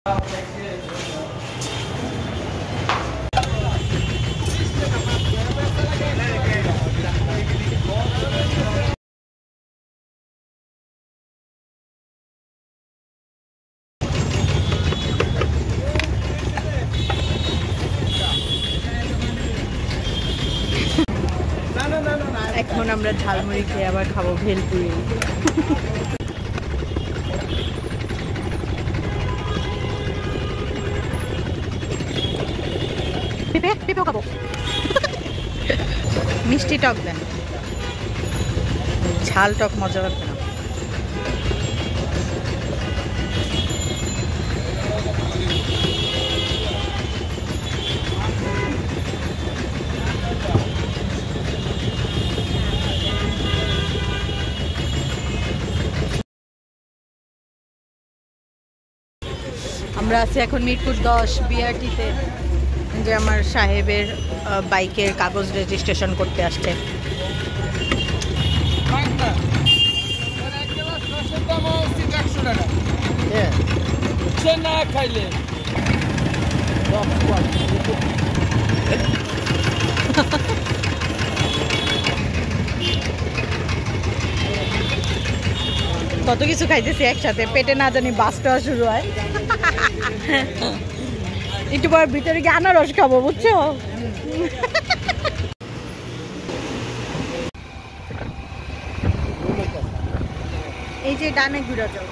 এখন আমরা ঝালমুড়ি খেয়ে আবার খাবো ভেলপুরি। পেঁপেও খাবো। মিষ্টি টক দেন, ঝাল টক মজা লাগবে না। আমরা আছি এখন মিরপুর 10 বিআরটিতে, যে আমার সাহেবের বাইকের কাগজ রেজিস্ট্রেশন করতে আসছে। কত কিছু খাইতেছি একসাথে, পেটে না জানি বাসটা শুরু হয়। একটু পর ভিতরে গিয়ে আনারস খাবো, বুঝছো? এই যে ডানে ঘুরে যাও।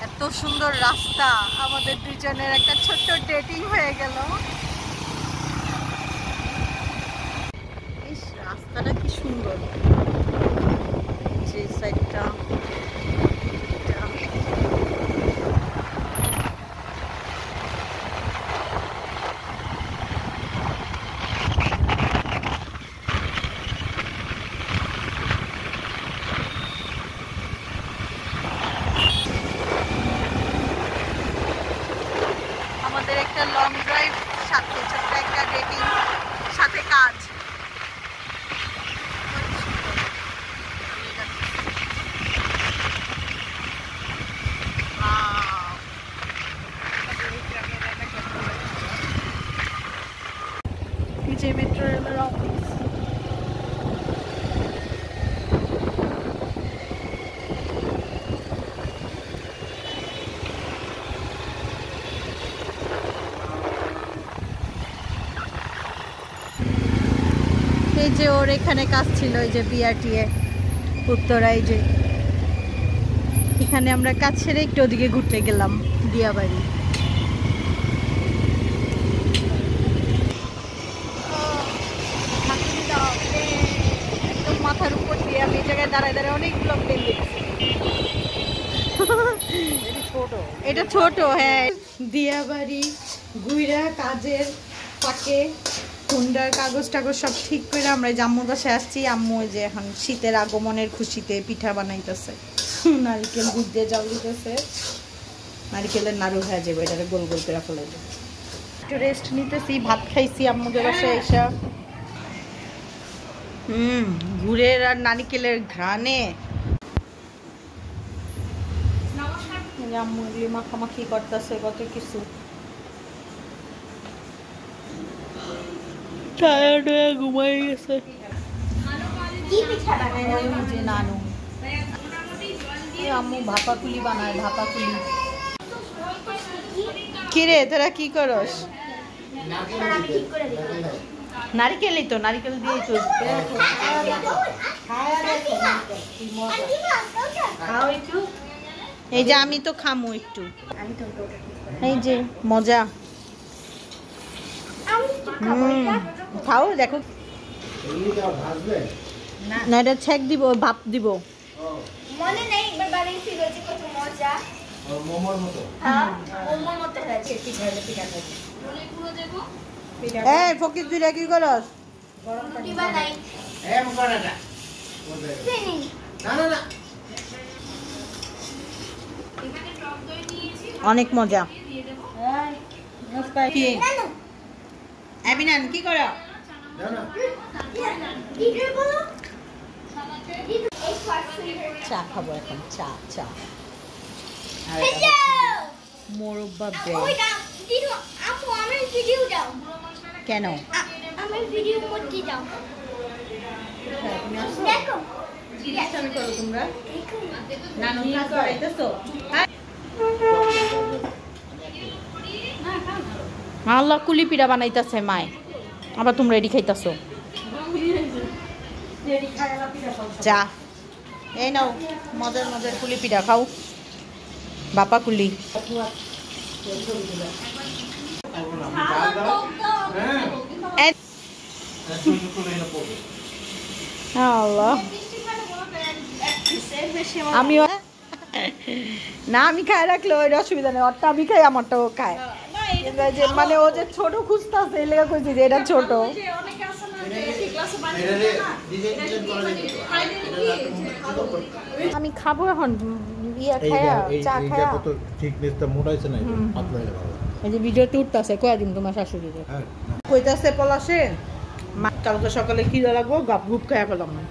এত সুন্দর রাস্তা, আমাদের দুজনের একটা ছোট্ট ডেটিং হয়ে গেল। রাস্তাটা কি সুন্দর, যে সাইডটা একটা লং ড্রাইভ, সাথে ছোট্ট একটা ডেটিং, সাথে কাজ। যে মেট্রো রেলের অফিস, এই যে ওর এখানে কাজ ছিল, এই যে বিআরটি এ উত্তরায়, যে এখানে আমরা কাজ সেরে একটু ওদিকে ঘুরতে গেলাম দিয়াবাড়ি। একদম মাথার উপর দিয়ে আমি এই জায়গায় দাঁড়ায় দাঁড়ায় অনেকগুলো প্লেন দেখছি। এটা ছোট, হ্যাঁ। দিয়াবাড়ি গুইরা কাজের ফাঁকে হুন্ডার কাগজ টাগজ সব ঠিক করে আমরা আম্মুর বাসায় আসছি। আম্মু যে এখন শীতের আগমনের খুশিতে পিঠা বানাইতেছে, নারিকেল দুধ দিয়ে জাল দিতেছে, নারিকেলের নাড়ু হয়ে যাবে, এটা গোল গোল করে ফেলে দেবে। একটু রেস্ট নিতেছি, ভাত খাইছি আম্মুদের বাসায় এসে। গুড়ের আর নারিকেলের ঘ্রাণে আম্মু এগুলি মাখামাখি করতেছে কত কিছু। টায়ার্ড হয়ে ঘুমাই গেছে। নানু আম্মু ভাপাকুলি বানায়, ভাপাকুলি। কিরে তোরা কি করস? নারিকেলই তো, নারিকেল দিয়েই তো। এই যে আমি তো খামু একটু, এই যে মজা। খাও দেখো না, এটা ছেক দিব, ভাপ দিব। মনে নেই একবার বানিয়েছিল যে কত মজা, মোমোর মতো। হ্যাঁ মোমোর মতো হয়েছে। পিঠাটা পুরো দেব। এই ফকির দুইটা কি করস? রুটি বানাই। মুখটা না না না, এখানে টক দই নিয়েছি, অনেক মজা। কি নানু আবিনান কি কর? না না দিদি বলো এই চা খাবো এখন, চা চা আর হেলো মোরব্বা ওই ব্রেড। দাও দিদি, আপু আমার ভিডিও দাও। কেন আমার ভিডিও করতে দাও। তুমি আসো? দেখো আমি করো তোমরা দেখো নানু কাজ করাইতেছো? আল্লাহ কুলি পিঠা বানাইতেছে মায়, আবার তোমরা রেডি খাইতেছো। চা এই নাও, মজার মজার কুলি পিঠা খাও, বাপা কুলি। আল্লাহ আমিও না, আমি খাই রাখলে ওই অসুবিধা নেই, ওরটা আমি খাই আমারটা ও খায়। যে মানে ও যে ছোট খুঁজতেছে এই লেগে কইছি যে এটা ছোট। আমি খাবো এখন ইয়া খায়া, চা খায়া। ঠিকনেসটা মোটাইছে না, পাতলা হয়ে ভালো। এই যে ভিডিওতে উঠতেছে, কয়া দিন তোমার শাশুড়িরে কইতাছে পলাশে মা কালকে সকালে কি লাগবো, গাপ গুপ খায়া পেলাম না।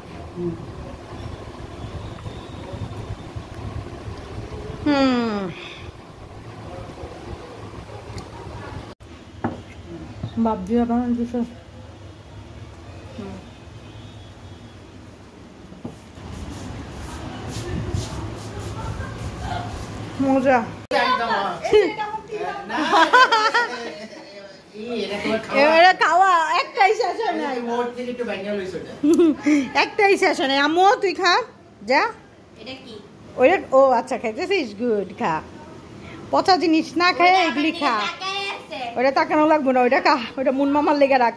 বাপ দিয়ে বানান দিছে মজা। এবারে খাওয়া একটাই শেষ হয় নাই, একটাই শেষ হয় নাই। আম্মু তুই খা যা। এটা কি? ওইটা ও আচ্ছা খাইতেছিস, গুড খা। পচা জিনিস না খায় এগুলি খা। তাকায় আছে। ওইটা তাকানো লাগবো না, ওইটা খা, ওইটা মুন মামার লেগে রাখ।